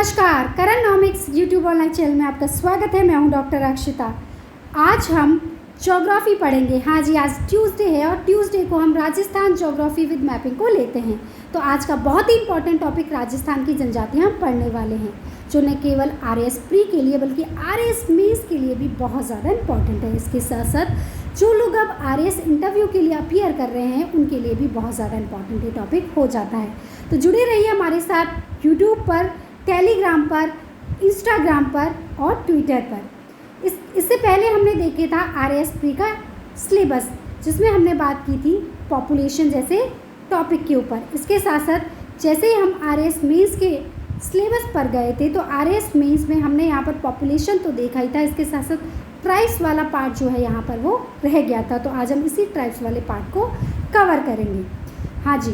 नमस्कार, करनॉमिक्स YouTube online channel में आपका स्वागत है। मैं हूं डॉक्टर अक्षिता। आज हम ज्योग्राफी पढ़ेंगे। हाँ जी, आज ट्यूसडे है और ट्यूसडे को हम राजस्थान ज्योग्राफी विद मैपिंग को लेते हैं। तो आज का बहुत ही इंपॉर्टेंट टॉपिक राजस्थान की जनजातियाँ हम पढ़ने वाले हैं, जो न केवल RAS प्री के लिए बल्कि RAS मेंस के लिए भी बहुत ज़्यादा इम्पॉर्टेंट है। इसके साथ साथ जो लोग अब RAS इंटरव्यू के लिए अपीयर कर रहे हैं उनके लिए भी बहुत ज़्यादा इम्पॉर्टेंट ये टॉपिक हो जाता है। तो जुड़े रहिए हमारे साथ यूट्यूब पर, टेलीग्राम पर, इंस्टाग्राम पर और ट्विटर पर। इससे पहले हमने देखे था RAS प्री का सिलेबस, जिसमें हमने बात की थी पॉपुलेशन जैसे टॉपिक के ऊपर। इसके साथ साथ जैसे ही हम RAS मेंस के सिलेबस पर गए थे तो RAS मेंस में हमने यहाँ पर पॉपुलेशन तो देखा ही था, इसके साथ साथ ट्राइब्स वाला पार्ट जो है यहाँ पर वो रह गया था। तो आज हम इसी ट्राइब्स वाले पार्ट को कवर करेंगे। हाँ जी,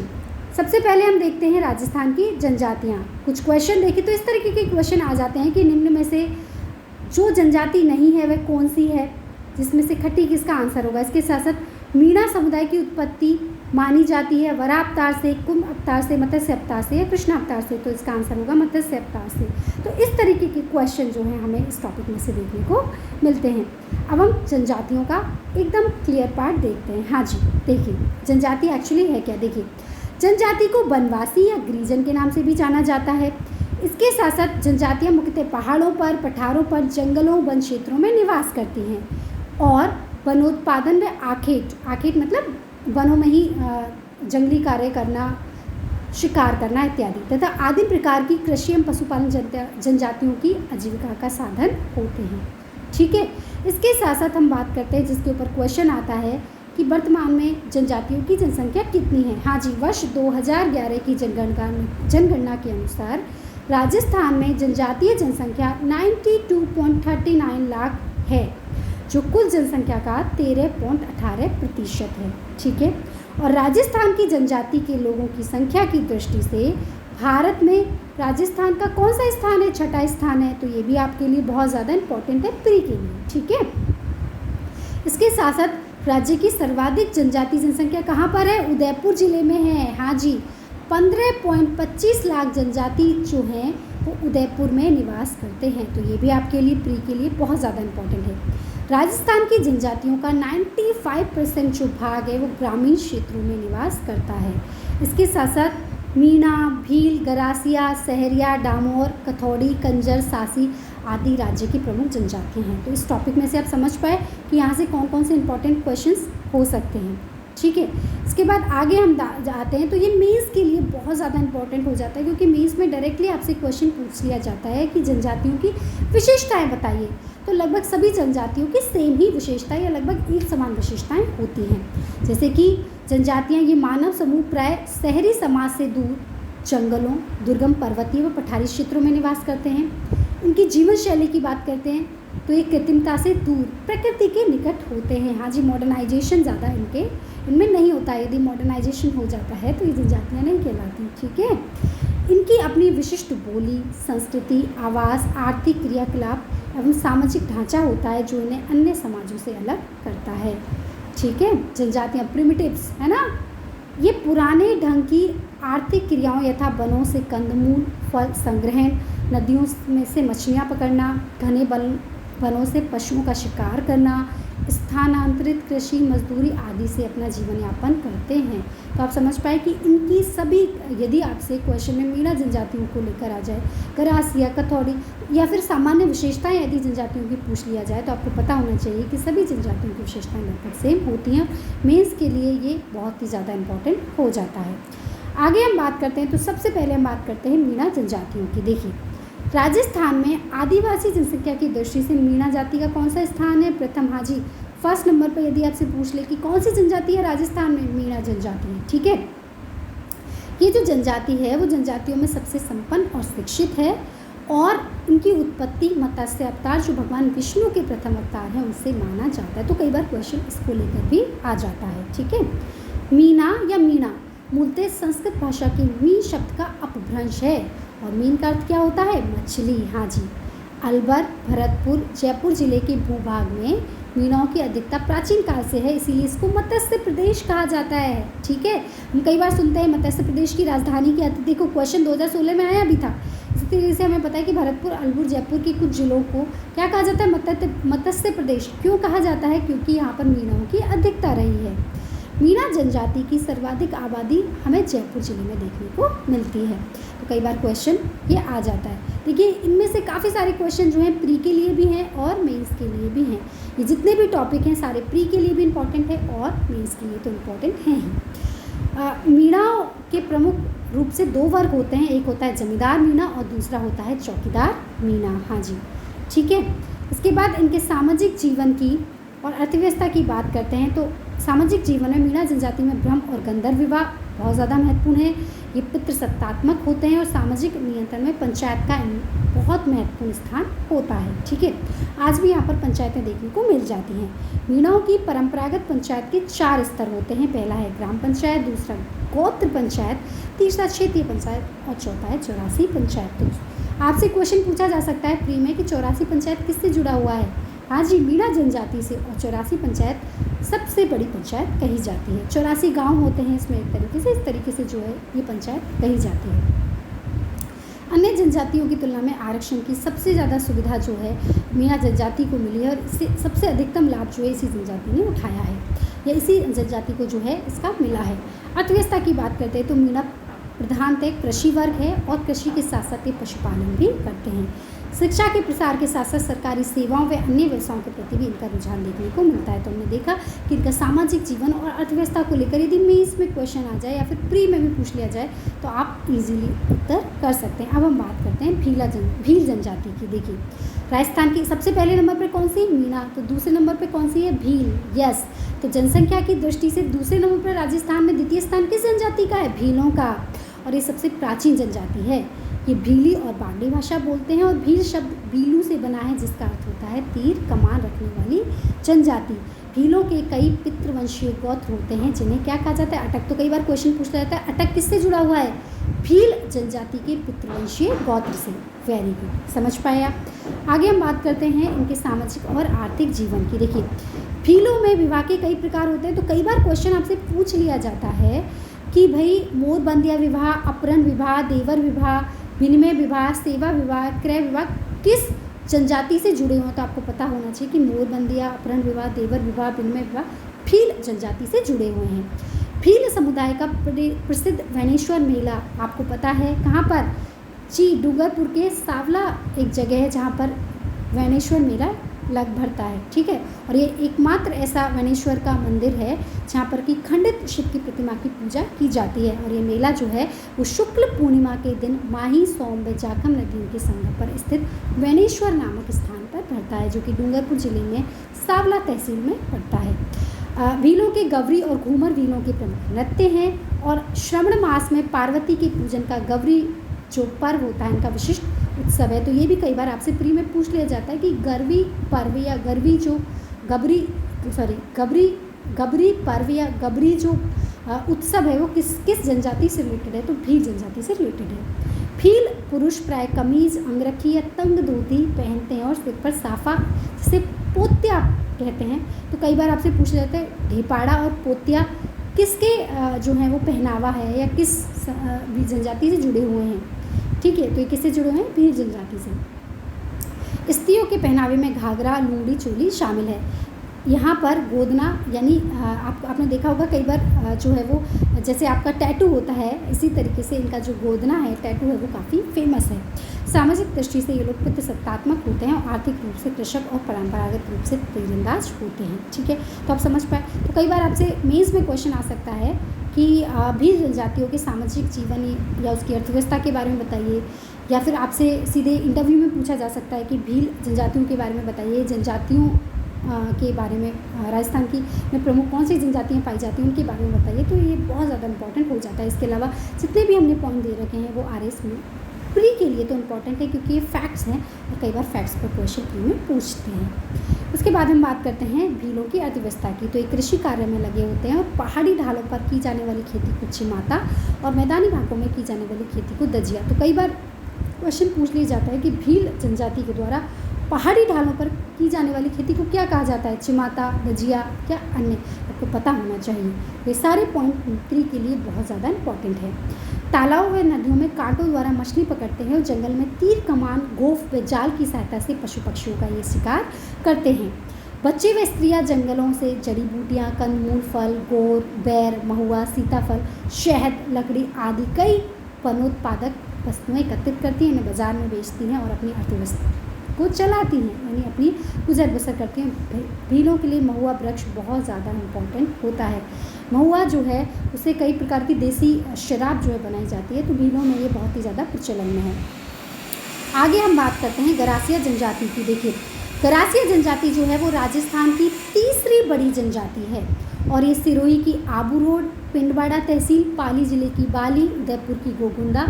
सबसे पहले हम देखते हैं राजस्थान की जनजातियाँ। कुछ क्वेश्चन देखें तो इस तरीके के क्वेश्चन आ जाते हैं कि निम्न में से जो जनजाति नहीं है वह कौन सी है, जिसमें से खट्टी किसका आंसर होगा। इसके साथ साथ मीणा समुदाय की उत्पत्ति मानी जाती है वरा अवतार से, कुंभ अवतार से, मत्स्य अवतार से या कृष्ण अवतार से, तो इसका आंसर होगा मत्स्य अवतार से। तो इस तरीके के क्वेश्चन जो हैं हमें इस टॉपिक में से देखने को मिलते हैं। अब हम जनजातियों का एकदम क्लियर पार्ट देखते हैं। हाँ जी, देखिए जनजाति एक्चुअली है क्या। देखिए, जनजाति को वनवासी या गिरिजन के नाम से भी जाना जाता है। इसके साथ साथ जनजातियाँ मुख्यतः पहाड़ों पर, पठारों पर, जंगलों, वन क्षेत्रों में निवास करती हैं और वनोत्पादन में आखेट मतलब वनों में ही जंगली कार्य करना, शिकार करना इत्यादि तथा आदि प्रकार की कृषि एवं पशुपालन जनजातियों की आजीविका का साधन होते हैं। ठीक है, इसके साथ साथ हम बात करते हैं जिसके ऊपर क्वेश्चन आता है कि वर्तमान में जनजातियों की जनसंख्या कितनी है। हाँ जी, वर्ष 2011 की जनगणना के अनुसार राजस्थान में जनजातीय जनसंख्या 92.39 लाख है, जो कुल जनसंख्या का 13.18% है। ठीक है, और राजस्थान की जनजाति के लोगों की संख्या की दृष्टि से भारत में राजस्थान का कौन सा स्थान है, छठा स्थान है। तो ये भी आपके लिए बहुत ज़्यादा इम्पोर्टेंट है प्री के लिए। ठीक है, इसके साथ साथ राज्य की सर्वाधिक जनजाति जनसंख्या कहाँ पर है, उदयपुर जिले में है। हाँ जी, 15.25 लाख जनजाति जो हैं वो उदयपुर में निवास करते हैं। तो ये भी आपके लिए प्री के लिए बहुत ज़्यादा इम्पोर्टेंट है। राजस्थान की जनजातियों का 95% जो भाग है वो ग्रामीण क्षेत्रों में निवास करता है। इसके साथ साथ मीणा, भील, गरासिया, सहरिया, डामोर, कथौड़ी, कंजर, सासी आदि राज्य की प्रमुख जनजातियाँ हैं। तो इस टॉपिक में से आप समझ पाए कि यहाँ से कौन कौन से इंपॉर्टेंट क्वेश्चंस हो सकते हैं। ठीक है, इसके बाद आगे हम जाते हैं तो ये मेंस के लिए बहुत ज़्यादा इंपॉर्टेंट हो जाता है, क्योंकि मेंस में डायरेक्टली आपसे क्वेश्चन पूछ लिया जाता है कि जनजातियों की विशेषताएं बताइए। तो लगभग सभी जनजातियों की सेम ही विशेषताएं या लगभग एक समान विशेषताएं होती हैं। जैसे कि जनजातियाँ ये मानव समूह प्राय शहरी समाज से दूर जंगलों, दुर्गम पर्वतीय व पठारी क्षेत्रों में निवास करते हैं। उनकी जीवन शैली की बात करते हैं तो ये कृत्रिमता से दूर प्रकृति के निकट होते हैं। हाँ जी, मॉडर्नाइजेशन ज़्यादा इनमें नहीं होता है। यदि मॉडर्नाइजेशन हो जाता है तो ये जनजातियाँ नहीं कहलाती। ठीक है, इनकी अपनी विशिष्ट बोली, संस्कृति, आवास, आर्थिक क्रियाकलाप एवं सामाजिक ढांचा होता है जो इन्हें अन्य समाजों से अलग करता है। ठीक है, जनजातियाँ प्रिमिटिव्स है ना, ये पुराने ढंग की आर्थिक क्रियाओं यथा वनों से कंदमूल, फल संग्रहण, नदियों में से मछलियाँ पकड़ना, घने वनों से पशुओं का शिकार करना, स्थानांतरित कृषि, मजदूरी आदि से अपना जीवन यापन करते हैं। तो आप समझ पाए कि इनकी सभी, यदि आपसे क्वेश्चन में मीणा जनजातियों को लेकर आ जाए, गरासिया, कथौड़ी या फिर सामान्य विशेषताएं यदि जनजातियों की पूछ लिया जाए तो आपको पता होना चाहिए कि सभी जनजातियों की विशेषताएं लगभग सेम होती हैं। मेंस के लिए ये बहुत ही ज़्यादा इम्पोर्टेंट हो जाता है। आगे हम बात करते हैं तो सबसे पहले हम बात करते हैं मीणा जनजातियों की। देखिए, राजस्थान में आदिवासी जनसंख्या की दृष्टि से मीणा जाति का कौन सा स्थान है, प्रथम। हाँ जी, फर्स्ट नंबर पर यदि आपसे पूछ ले कि कौन सी जनजाति है राजस्थान में, मीणा जनजाति है। ठीक है, ये जो जनजाति है वो जनजातियों में सबसे संपन्न और शिक्षित है और इनकी उत्पत्ति मत्स्य अवतार जो भगवान विष्णु के प्रथम अवतार हैं उनसे माना जाता है। तो कई बार क्वेश्चन इसको लेकर भी आ जाता है। ठीक है, मीना या मीणा मूलतः संस्कृत भाषा के मीन शब्द का अपभ्रंश है और मीन का अर्थ क्या होता है, मछली। हाँ जी, अलवर, भरतपुर, जयपुर जिले के भूभाग में मीनाओं की अधिकता प्राचीन काल से है, इसीलिए इसको मत्स्य प्रदेश कहा जाता है। ठीक है, हम कई बार सुनते हैं मत्स्य प्रदेश की राजधानी क्या थी। देखो क्वेश्चन 2016 में आया भी था इसी तरीके से हमें पता है कि भरतपुर, अलवर, जयपुर के कुछ जिलों को क्या कहा जाता है, मत्स्य प्रदेश। क्यों कहा जाता है? क्योंकि यहाँ पर मीनाओं की अधिकता रही है। मीना जनजाति की सर्वाधिक आबादी हमें जयपुर जिले में देखने को मिलती है। तो कई बार क्वेश्चन ये आ जाता है। देखिए, इनमें से काफ़ी सारे क्वेश्चन जो हैं प्री के लिए भी हैं और मेंस के लिए भी हैं। ये जितने भी टॉपिक हैं सारे प्री के लिए भी इम्पॉर्टेंट है और मेंस के लिए तो इम्पॉर्टेंट हैं ही। मीणाओं के प्रमुख रूप से 2 वर्ग होते हैं, एक होता है जमींदार मीना और दूसरा होता है चौकीदार मीना। हाँ जी, ठीक है। इसके बाद इनके सामाजिक जीवन की और अर्थव्यवस्था की बात करते हैं। तो सामाजिक जीवन में मीणा जनजाति में ब्रह्म और गंधर्व विवाह बहुत ज़्यादा महत्वपूर्ण है। ये पितृसत्तात्मक होते हैं और सामाजिक नियंत्रण में पंचायत का बहुत महत्वपूर्ण स्थान होता है। ठीक है, आज भी यहाँ पर पंचायतें देखने को मिल जाती हैं। मीणाओं की परंपरागत पंचायत के 4 स्तर होते हैं। पहला है ग्राम पंचायत, दूसरा गोत्र पंचायत, तीसरा क्षेत्रीय पंचायत और चौथा है 84 पंचायत। तो आपसे क्वेश्चन पूछा जा सकता है प्री में कि 84 पंचायत किससे जुड़ा हुआ है? हाँ जी, मीणा जनजाति से। और 84 पंचायत सबसे बड़ी पंचायत कही जाती है। 84 गांव होते हैं इसमें, एक तरीके से, इस तरीके से जो है ये पंचायत कही जाती है। अन्य जनजातियों की तुलना में आरक्षण की सबसे ज़्यादा सुविधा जो है मीणा जनजाति को मिली है और इससे सबसे अधिकतम लाभ जो है इसी जनजाति ने उठाया है या इसी जनजाति को जो है इसका मिला है। अर्थव्यवस्था की बात करते हैं तो मीणा प्रधानतः कृषि वर्ग है और कृषि के साथ साथ ये पशुपालन भी करते हैं। शिक्षा के प्रसार के साथ साथ सरकारी सेवाओं व अन्य व्यवसायों के प्रति भी इनका रुझान देखने को मिलता है। तो हमने देखा कि इनका सामाजिक जीवन और अर्थव्यवस्था को लेकर यदि मेंस में क्वेश्चन आ जाए या फिर प्री में भी पूछ लिया जाए तो आप इजीली उत्तर कर सकते हैं। अब हम बात करते हैं भील जनजाति की। देखिए, राजस्थान की सबसे पहले नंबर पर कौन सी? मीणा। तो दूसरे नंबर पर कौन सी है? भील। यस, तो जनसंख्या की दृष्टि से दूसरे नंबर पर राजस्थान में द्वितीय स्थान किस जनजाति का है? भीलों का। और ये सबसे प्राचीन जनजाति है। ये भीली और बागड़ी भाषा बोलते हैं और भील शब्द बीलू से बना है जिसका अर्थ होता है तीर कमान रखने वाली जनजाति। भीलों के कई पितृवंशीय गोत्र होते हैं जिन्हें क्या कहा जाता है? अटक। तो कई बार क्वेश्चन पूछा जाता है अटक किससे जुड़ा हुआ है? भील जनजाति के पितृवंशीय गोत्र से। वेरी गुड, समझ पाए आप। आगे हम बात करते हैं इनके सामाजिक और आर्थिक जीवन की। देखिए, भीलों में विवाह के कई प्रकार होते हैं। तो कई बार क्वेश्चन आपसे पूछ लिया जाता है कि भाई मोरबंदिया विवाह, अपहरण विवाह, देवर विवाह, विनिमय विवाह, सेवा विवाह, क्रय विवाह किस जनजाति से जुड़े हों? तो आपको पता होना चाहिए कि मोरबंदिया, अपहरण विवाह, देवर विवाह, विनिमय विवाह भील जनजाति से जुड़े हुए हैं। भील समुदाय का प्रसिद्ध वैनेश्वर मेला आपको पता है कहाँ पर? जी, डूंगरपुर के सावला एक जगह है जहाँ पर वैनेश्वर मेला लग भरता है। ठीक है, और ये एकमात्र ऐसा वैनेश्वर का मंदिर है जहाँ पर कि खंडित शिव की प्रतिमा की पूजा की जाती है। और ये मेला जो है वो शुक्ल पूर्णिमा के दिन माही सोम व जाखम नदियों के संगम पर स्थित वैनेश्वर नामक स्थान पर भरता है जो कि डूंगरपुर जिले में सावला तहसील में पड़ता है। भीलों के गौरी और घूमर भीलों के प्रमुख नृत्य हैं और श्रावण मास में पार्वती के पूजन का गौरी जो पर्व होता है इनका विशिष्ट उत्सव है। तो ये भी कई बार आपसे प्री में पूछ लिया जाता है कि गरवी पर्व या गरवी जो गबरी पर्व या गबरी जो उत्सव है वो किस जनजाति से रिलेटेड है? तो भील जनजाति से रिलेटेड है। भील पुरुष प्राय कमीज, अंगरखी या तंग धोती पहनते हैं और सिर पर साफा जिसे पोत्या कहते हैं। तो कई बार आपसे पूछा जाता है ढेपाड़ा और पोत्या किसके जो है वो पहनावा है या किस जनजाति से जुड़े हुए हैं? ठीक है, तो ये किससे जुड़े हुए हैं? भील जनजाति से। स्त्रियों के पहनावे में घाघरा, लूंडी, चोली शामिल है। यहाँ पर गोदना यानी आपने देखा होगा कई बार जो है वो जैसे आपका टैटू होता है इसी तरीके से इनका जो गोदना है, टैटू है, वो काफ़ी फेमस है। सामाजिक दृष्टि से ये लोग पितृसत्तात्मक होते हैं और आर्थिक रूप से कृषक और परंपरागत रूप से तीरंदाज होते हैं। ठीक है, तो आप समझ पाए। तो कई बार आपसे मेंस में क्वेश्चन आ सकता है कि भील जनजातियों के सामाजिक जीवन या उसकी अर्थव्यवस्था के बारे में बताइए, या फिर आपसे सीधे इंटरव्यू में पूछा जा सकता है कि भील जनजातियों के बारे में बताइए, जनजातियों के बारे में राजस्थान की में प्रमुख कौन सी जनजातियाँ पाई जाती हैं उनके बारे में बताइए। तो ये बहुत ज़्यादा इंपॉर्टेंट हो जाता है। इसके अलावा जितने भी हमने पॉइंट दे रखे हैं वो RS में प्री के लिए तो इम्पॉर्टेंट है क्योंकि ये फैक्ट्स हैं और कई बार फैक्ट्स पर क्वेश्चन प्री में पूछते हैं। उसके बाद हम बात करते हैं भीलों की अर्थव्यवस्था की। तो ये कृषि कार्य में लगे होते हैं और पहाड़ी ढालों पर की जाने वाली खेती को चिमाता और मैदानी भागों में की जाने वाली खेती को दजिया। तो कई बार क्वेश्चन पूछ लिया जाता है कि भील जनजाति के द्वारा पहाड़ी ढालों पर की जाने वाली खेती को क्या कहा जाता है? चिमाता, दजिया, क्या अन्य? आपको पता होना चाहिए। ये सारे पॉइंट प्री के लिए बहुत ज़्यादा इंपॉर्टेंट है। तालाबों व नदियों में कांटों द्वारा मछली पकड़ते हैं और जंगल में तीर कमान गोफ व जाल की सहायता से पशु पक्षियों का ये शिकार करते हैं। बच्चे व स्त्रियां जंगलों से जड़ी बूटियाँ, कंदमूल, फल, गोर, बेर, महुआ, सीताफल, शहद, लकड़ी आदि कई वनोत्पादक वस्तुएं एकत्रित करती हैं, इन्हें बाजार में बेचती हैं और अपनी अर्थव्यवस्था को चलाती हैं, यानी अपनी गुजर बसर करती हैं। भीलों के लिए महुआ वृक्ष बहुत ज़्यादा इम्पोर्टेंट होता है। महुआ जो है उससे कई प्रकार की देसी शराब जो है बनाई जाती है, तो भीलों में ये बहुत ही ज़्यादा प्रचलन में है। आगे हम बात करते हैं गरासिया जनजाति की। देखिए, गरासिया जनजाति जो है वो राजस्थान की तीसरी बड़ी जनजाति है और ये सिरोही की आबू रोड, पिंडवाड़ा तहसील, पाली जिले की बाली, उदयपुर की गोगुंदा,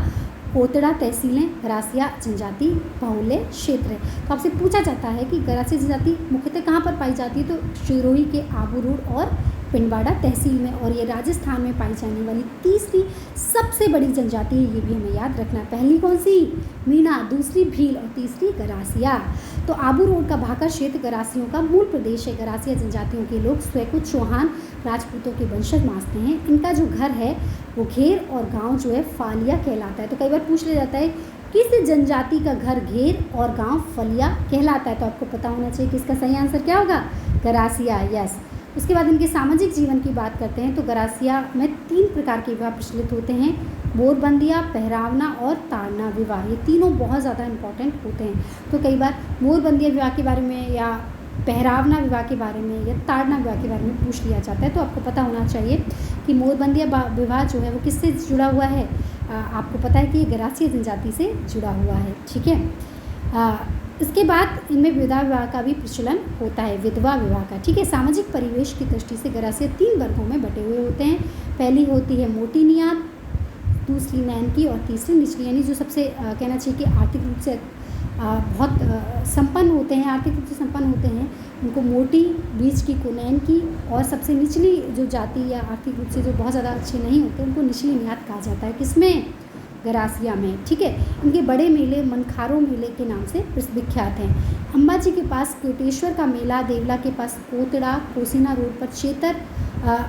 कोतड़ा तहसीलें गरासिया जनजाति बहुल्य क्षेत्र है। तो आपसे पूछा जाता है कि गरासिया जनजाति मुख्यतः कहाँ पर पाई जाती है, तो सिरोही के आबू रोड और पिंडवाड़ा तहसील में, और ये राजस्थान में पाई जाने वाली तीसरी सबसे बड़ी जनजाति है। ये भी हमें याद रखना है। पहली कौन सी? मीणा, दूसरी भील और तीसरी गरासिया। तो आबू रोड का भाका क्षेत्र गरासियों का मूल प्रदेश है। गरासिया जनजातियों के लोग स्वयं को चौहान राजपूतों के वंशज मानते हैं। इनका जो घर है वो घेर और गांव जो है फालिया कहलाता है। तो कई बार पूछ लिया जाता है किस जनजाति का घर घेर और गांव फलिया कहलाता है, तो आपको पता होना चाहिए कि इसका सही आंसर क्या होगा? गरासिया, यस। उसके बाद इनके सामाजिक जीवन की बात करते हैं तो गरासिया में 3 प्रकार के विवाह प्रचलित होते हैं: मोरबंदिया, पहरावना और ताड़ना विवाह। ये तीनों बहुत ज़्यादा इंपॉर्टेंट होते हैं। तो कई बार मोरबंदिया विवाह के बारे में या पहरावना विवाह के बारे में या ताड़ना विवाह के बारे में पूछ लिया जाता है, तो आपको पता होना चाहिए कि मोरबंदिया विवाह जो है वो किससे जुड़ा हुआ है। आपको पता है कि ये गरासिया जनजाति से जुड़ा हुआ है, ठीक है। इसके बाद इनमें विधवा विवाह का भी प्रचलन होता है, विधवा विवाह का, ठीक है। सामाजिक परिवेश की दृष्टि से गरासिया 3 वर्गों में बटे हुए होते हैं। पहली होती है मोटी नियात, दूसरी नैनकी और तीसरी निचली, यानी जो सबसे कहना चाहिए कि आर्थिक रूप से बहुत संपन्न होते हैं, आर्थिक रूप से संपन्न होते हैं, उनको मोटी, बीच की को नैनकी और सबसे निचली जो जाति या आर्थिक रूप से जो बहुत ज़्यादा अच्छे नहीं होते उनको निचली नियात कहा जाता है। किसमें? गरासिया में, ठीक है। इनके बड़े मेले मनखारो मेले के नाम से विख्यात हैं। अंबाजी के पास कोटेश्वर का मेला, देवला के पास कोतड़ा, कोसीना रोड पर चेतर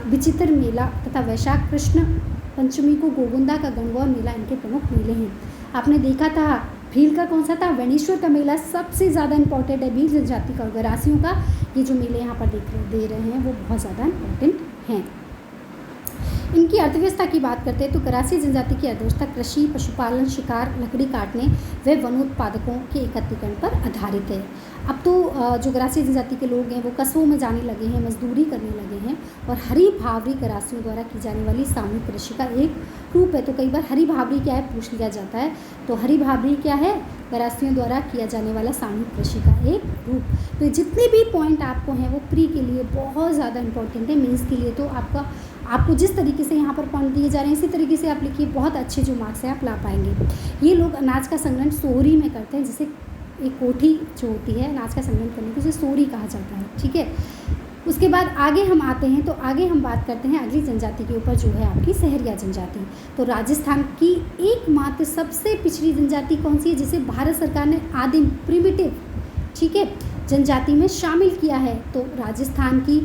विचित्र मेला तथा वैशाख कृष्ण पंचमी को गोगुंदा का गणगौर मेला इनके प्रमुख मेले हैं। आपने देखा था भील का कौन सा था? वेणेश्वर का मेला सबसे ज़्यादा इंपॉर्टेंट है भील जनजाति का, और गरासियों का ये जो मेले यहाँ पर दे रहे हैं वो बहुत ज़्यादा इंपॉर्टेंट हैं। इनकी अर्थव्यवस्था की बात करते हैं तो गरासिया जनजाति की अर्थव्यवस्था कृषि, पशुपालन, शिकार, लकड़ी काटने व वनोत्पादकों के एकत्रीकरण पर आधारित है। अब तो जो गरासिया जनजाति के लोग हैं वो कस्बों में जाने लगे हैं, मजदूरी करने लगे हैं, और हरी भावरी गरासियों द्वारा की जाने वाली सामूहिक कृषि का एक रूप है। तो कई बार हरी भावरी क्या है पूछ लिया जाता है, तो हरी भावरी क्या है? गरासियों द्वारा किया जाने वाला सामूहिक कृषि का एक रूप। तो जितने भी पॉइंट आपको हैं वो प्री के लिए बहुत ज़्यादा इंपॉर्टेंट है, मेंस के लिए तो आपको जिस तरीके से यहाँ पर पॉइंट दिए जा रहे हैं इसी तरीके से आप लिखिए, बहुत अच्छे जो मार्क्स हैं आप ला पाएंगे। ये लोग अनाज का संग्रहण सोहरी में करते हैं, जिसे एक कोठी जो होती है अनाज का संग्रहण करने की, उसे सोहरी कहा जाता है, ठीक है। उसके बाद आगे हम आते हैं तो आगे हम बात करते हैं अगली जनजाति के ऊपर जो है आपकी सहरिया जनजाति। तो राजस्थान की एकमात्र सबसे पिछड़ी जनजाति कौन सी है जिसे भारत सरकार ने आदिम प्रिमिटिव, ठीक है, जनजाति में शामिल किया है? तो राजस्थान की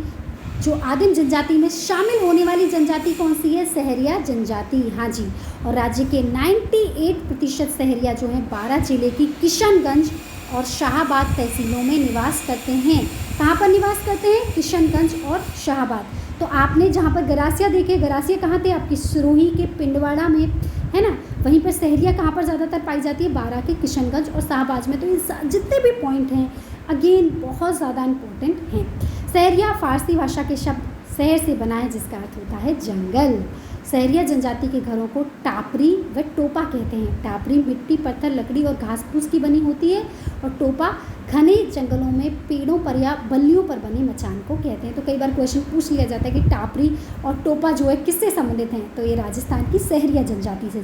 जो आदिम जनजाति में शामिल होने वाली जनजाति कौन सी है? सहरिया जनजाति, हाँ जी। और राज्य के 98% सहरिया जो हैं 12 जिले की किशनगंज और शाहाबाद तहसीलों में निवास करते हैं। कहाँ पर निवास करते हैं? किशनगंज और शाहाबाद। तो आपने जहाँ पर गरासिया देखे, गरासिया कहाँ थे आपकी? सिरोही के पिंडवाड़ा में, है ना। वहीं पर सहरिया कहाँ पर ज़्यादातर पाई जाती है? 12 के किशनगंज और शाहाबाद में। तो ये जितने भी पॉइंट हैं अगेन बहुत ज़्यादा इम्पोर्टेंट हैं। सहरिया फारसी भाषा के शब्द शहर से बना है जिसका अर्थ होता है जंगल। सहरिया जनजाति के घरों को टापरी व टोपा कहते हैं। टापरी मिट्टी, पत्थर, लकड़ी और घास फूस की बनी होती है और टोपा घने जंगलों में पेड़ों पर या बल्लियों पर बने मचान को कहते हैं। तो कई बार क्वेश्चन पूछ लिया जाता है कि टापरी और टोपा जो है किससे संबंधित हैं? तो ये राजस्थान की सहरिया जनजाति से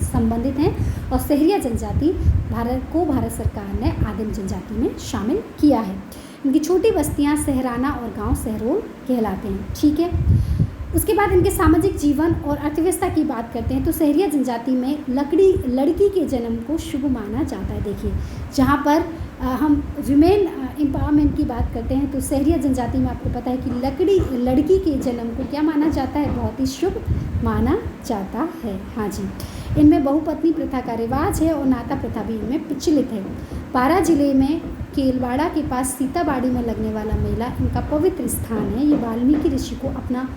संबंधित हैं और सहरिया जनजाति भारत सरकार ने आदिम जनजाति में शामिल किया है। इनकी छोटी बस्तियां सहराना और गांव सहरोल कहलाते हैं, ठीक है। उसके बाद इनके सामाजिक जीवन और अर्थव्यवस्था की बात करते हैं तो सहरिया जनजाति में लड़की के जन्म को शुभ माना जाता है। देखिए, जहाँ पर हम विमेन एम्पावरमेंट की बात करते हैं तो सहरिया जनजाति में आपको पता है कि लड़की के जन्म को क्या माना जाता है? बहुत ही शुभ माना जाता है। हाँ जी, इनमें बहुपत्नी प्रथा का रिवाज है और नाता प्रथा भी इनमें प्रचलित है। बारां जिले में केलवाड़ा के पास सीताबाड़ी में लगने वाला मेला इनका पवित्र स्थान है। ये वाल्मीकि ऋषि को अपना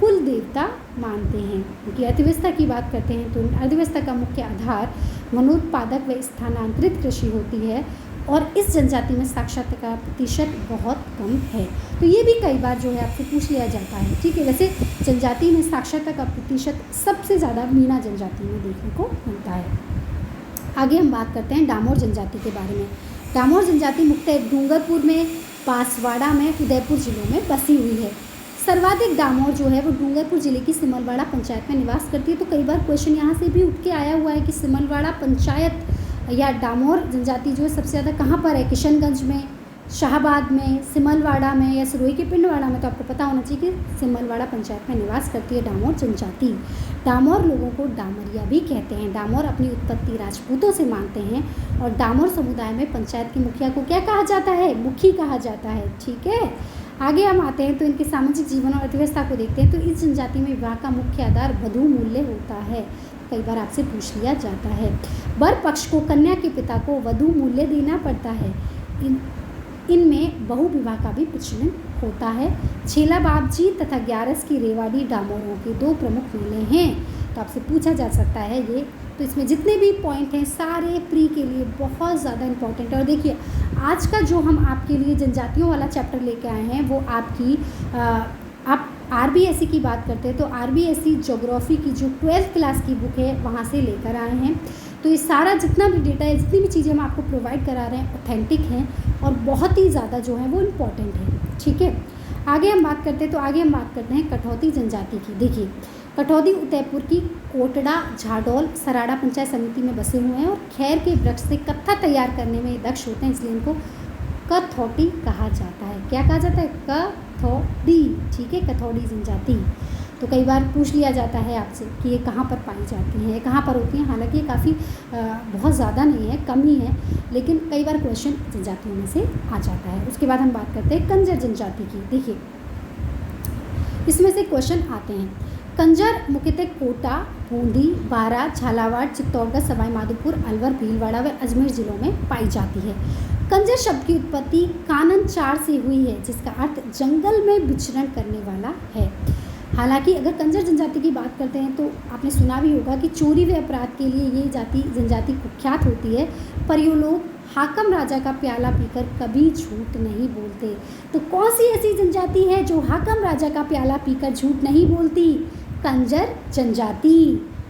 कुल देवता मानते हैं। उनकी अर्थव्यवस्था की बात करते हैं तो अर्थव्यवस्था का मुख्य आधार वनोत्पादक व स्थानांतरित कृषि होती है और इस जनजाति में साक्षरता का प्रतिशत बहुत कम है। तो ये भी कई बार जो है आपसे पूछ लिया जाता है, ठीक है। वैसे जनजाति में साक्षरता का प्रतिशत सबसे ज़्यादा मीणा जनजाति में देखने को मिलता है। आगे हम बात करते हैं डामोर जनजाति के बारे में। डामोर जनजाति मुख्यतः डूंगरपुर में, बांसवाड़ा में, उदयपुर जिलों में बसी हुई है। सर्वाधिक डामोर जो है वो डूंगरपुर जिले की सिमलवाड़ा पंचायत में निवास करती है। तो कई बार क्वेश्चन यहाँ से भी उठ के आया हुआ है कि सिमलवाड़ा पंचायत या डामोर जनजाति जो है सबसे ज़्यादा कहाँ पर है, किशनगंज में, शाहबाद में, सिमलवाड़ा में या सिरोही के पिंडवाड़ा में। तो आपको पता होना चाहिए कि सिमलवाड़ा पंचायत में निवास करती है डामोर जनजाति। डामोर लोगों को डामरिया भी कहते हैं। डामोर अपनी उत्पत्ति राजपूतों से मानते हैं और डामोर समुदाय में पंचायत के मुखिया को क्या कहा जाता है, मुखी कहा जाता है, ठीक है। आगे हम आते हैं तो इनके सामाजिक जीवन और अर्थव्यवस्था को देखते हैं। तो इस जनजाति में विवाह का मुख्य आधार वधू मूल्य होता है। कई बार आपसे पूछ लिया जाता है। वर पक्ष को कन्या के पिता को वधू मूल्य देना पड़ता है। इनमें बहु विवाह का भी प्रचलन होता है। छेला बाबजी तथा ग्यारस की रेवाड़ी डामोरों के दो प्रमुख मेले हैं। तो आपसे पूछा जा सकता है ये। तो इसमें जितने भी पॉइंट हैं सारे प्री के लिए बहुत ज़्यादा इंपॉर्टेंट है। और देखिए आज का जो हम आपके लिए जनजातियों वाला चैप्टर लेके आए हैं वो आपकी आप आरबीएसई की बात करते हैं तो आरबीएसई ज्योग्राफी की जो 12th क्लास की बुक है वहाँ से लेकर आए हैं। तो ये सारा जितना भी डेटा है, जितनी भी चीज़ें हम आपको प्रोवाइड करा रहे हैं ऑथेंटिक हैं और बहुत ही ज़्यादा जो है वो इम्पॉर्टेंट है, ठीक है। आगे हम बात करते हैं तो आगे हम बात करते हैं कठौती जनजाति की। देखिए कठौती उदयपुर की कोटड़ा, झाडोल, सराड़ा पंचायत समिति में बसे हुए हैं और खैर के वृक्ष से कत्था तैयार करने में दक्ष होते हैं, इसलिए इनको कथौटी कहा जाता है। क्या कहा जाता है, कथौड़ी, ठीक है, कथौड़ी जनजाति। तो कई बार पूछ लिया जाता है आपसे कि ये कहाँ पर पाई जाती हैं, कहाँ पर होती हैं। हालांकि ये काफ़ी बहुत ज़्यादा नहीं है, कम ही है, लेकिन कई बार क्वेश्चन जनजातियों में से आ जाता है। उसके बाद हम बात करते हैं कंजर जनजाति की। देखिए इसमें से क्वेश्चन आते हैं। कंजर मुख्यतः कोटा, बूंदी, बारा, झालावाड़, चित्तौड़गढ़, सवाई माधोपुर, अलवर, भीलवाड़ा व अजमेर जिलों में पाई जाती है। कंजर शब्द की उत्पत्ति कानन चार से हुई है जिसका अर्थ जंगल में विचरण करने वाला है। हालांकि अगर कंजर जनजाति की बात करते हैं तो आपने सुना भी होगा कि चोरी व अपराध के लिए ये जनजाति कुख्यात होती है, पर ये लोग हाकम राजा का प्याला पीकर कभी झूठ नहीं बोलते। तो कौन सी ऐसी जनजाति है जो हाकम राजा का प्याला पीकर झूठ नहीं बोलती, कंजर जनजाति।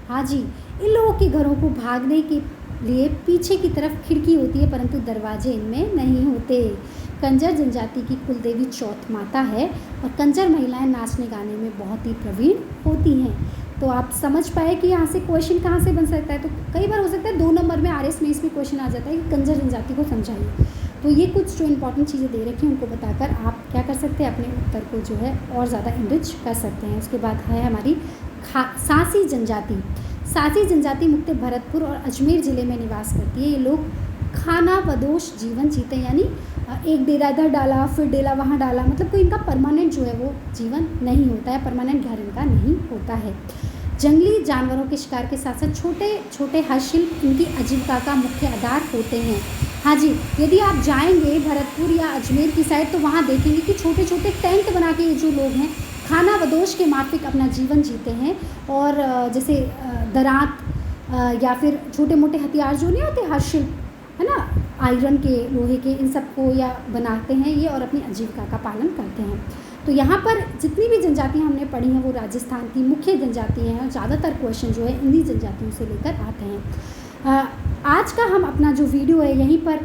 हाँ जी, इन लोगों के घरों को भागने के लिए पीछे की तरफ खिड़की होती है परंतु दरवाजे इनमें नहीं होते। कंजर जनजाति की कुलदेवी चौथ माता है और कंजर महिलाएं नाचने गाने में बहुत ही प्रवीण होती हैं। तो आप समझ पाए कि यहाँ से क्वेश्चन कहाँ से बन सकता है। तो कई बार हो सकता है 2 नंबर में आरएस में इसमें क्वेश्चन आ जाता है कि कंजर जनजाति को समझाइए। तो ये कुछ जो इंपॉर्टेंट चीज़ें दे रखी हैं उनको बताकर आप क्या कर सकते हैं, अपने उत्तर को जो है और ज़्यादा इनरिच कर सकते हैं। उसके बाद है हमारी सांसी जनजाति। सांसी जनजाति मुख्यतः भरतपुर और अजमेर ज़िले में निवास करती है। ये लोग खाना बदोश जीवन जीते हैं, यानी एक डेरा इधर डाला फिर डेरा वहाँ डाला, मतलब कोई इनका परमानेंट जो है वो जीवन नहीं होता है, परमानेंट घर इनका नहीं होता है। जंगली जानवरों के शिकार के साथ साथ छोटे छोटे हस्तशिल्प इनकी आजीविका का मुख्य आधार होते हैं। हाँ जी, यदि आप जाएंगे भरतपुर या अजमेर की साइड तो वहाँ देखेंगे कि छोटे छोटे टेंट बना के ये जो लोग हैं खाना बदोश के माफिक अपना जीवन जीते हैं। और जैसे दरात या फिर छोटे मोटे हथियार जो नहीं होते हस्तशिल्प, है ना, आयरन के, लोहे के, इन सब को या बनाते हैं ये और अपनी आजीविका का पालन करते हैं। तो यहाँ पर जितनी भी जनजातियाँ हमने पढ़ी हैं वो राजस्थान की मुख्य जनजातियाँ हैं और ज़्यादातर क्वेश्चन जो है इन्हीं जनजातियों से लेकर आते हैं। आज का हम अपना जो वीडियो है यहीं पर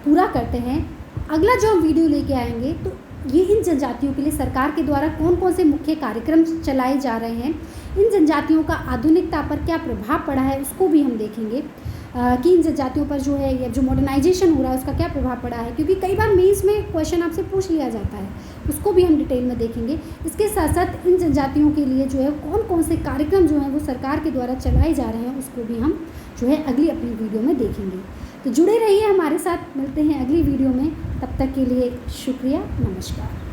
पूरा करते हैं। अगला जो हम वीडियो लेके आएंगे तो ये इन जनजातियों के लिए सरकार के द्वारा कौन कौन से मुख्य कार्यक्रम चलाए जा रहे हैं, इन जनजातियों का आधुनिकता पर क्या प्रभाव पड़ा है उसको भी हम देखेंगे कि इन जनजातियों पर जो है या जो मॉडर्नाइजेशन हो रहा है उसका क्या प्रभाव पड़ा है, क्योंकि कई बार मेंस में क्वेश्चन आपसे पूछ लिया जाता है, उसको भी हम डिटेल में देखेंगे। इसके साथ साथ इन जनजातियों के लिए जो है कौन कौन से कार्यक्रम जो हैं वो सरकार के द्वारा चलाए जा रहे हैं उसको भी हम जो है अगली अपनी वीडियो में देखेंगे। तो जुड़े रहिए हमारे साथ, मिलते हैं अगली वीडियो में, तब तक के लिए शुक्रिया, नमस्कार।